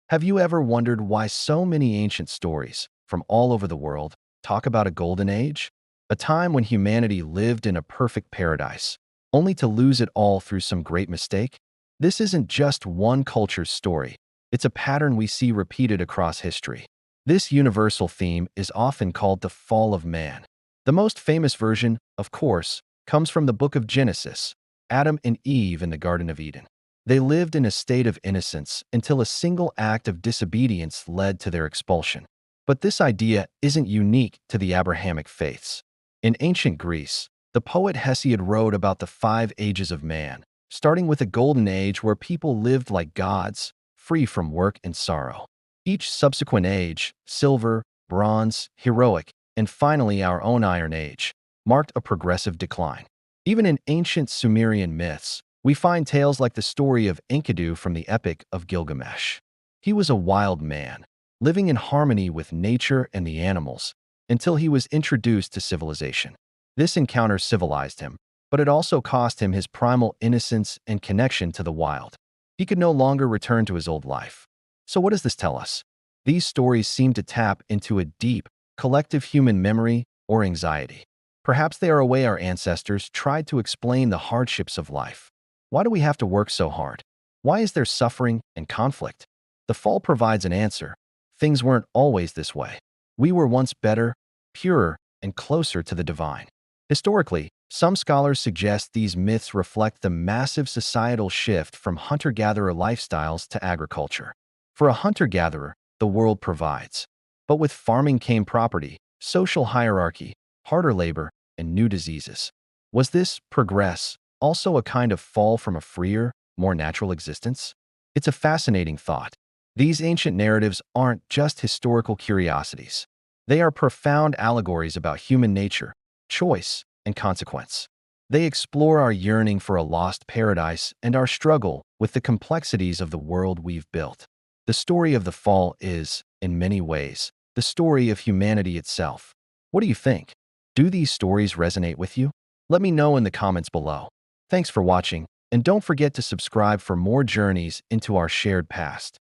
Have you ever wondered why so many ancient stories from all over the world talk about a golden age? A time when humanity lived in a perfect paradise, only to lose it all through some great mistake? This isn't just one culture's story. It's a pattern we see repeated across history. This universal theme is often called the fall of man. The most famous version, of course, comes from the book of Genesis, Adam and Eve in the Garden of Eden. They lived in a state of innocence until a single act of disobedience led to their expulsion. But this idea isn't unique to the Abrahamic faiths. In ancient Greece, the poet Hesiod wrote about the 5 ages of man, starting with a golden age where people lived like gods, free from work and sorrow. Each subsequent age, silver, bronze, heroic, and finally our own Iron Age, marked a progressive decline. Even in ancient Sumerian myths, we find tales like the story of Enkidu from the Epic of Gilgamesh. He was a wild man, living in harmony with nature and the animals, until he was introduced to civilization. This encounter civilized him, but it also cost him his primal innocence and connection to the wild. He could no longer return to his old life. So what does this tell us? These stories seem to tap into a deep, collective human memory or anxiety. Perhaps they are a way our ancestors tried to explain the hardships of life. Why do we have to work so hard? Why is there suffering and conflict? The fall provides an answer. Things weren't always this way. We were once better, purer, and closer to the divine. Historically, some scholars suggest these myths reflect the massive societal shift from hunter-gatherer lifestyles to agriculture. For a hunter-gatherer, the world provides. But with farming came property, social hierarchy, harder labor, and new diseases. Was this progress also a kind of fall from a freer, more natural existence? It's a fascinating thought. These ancient narratives aren't just historical curiosities. They are profound allegories about human nature, choice, and consequence. They explore our yearning for a lost paradise and our struggle with the complexities of the world we've built. The story of the fall is, in many ways, the story of humanity itself. What do you think? Do these stories resonate with you? Let me know in the comments below. Thanks for watching, and don't forget to subscribe for more journeys into our shared past.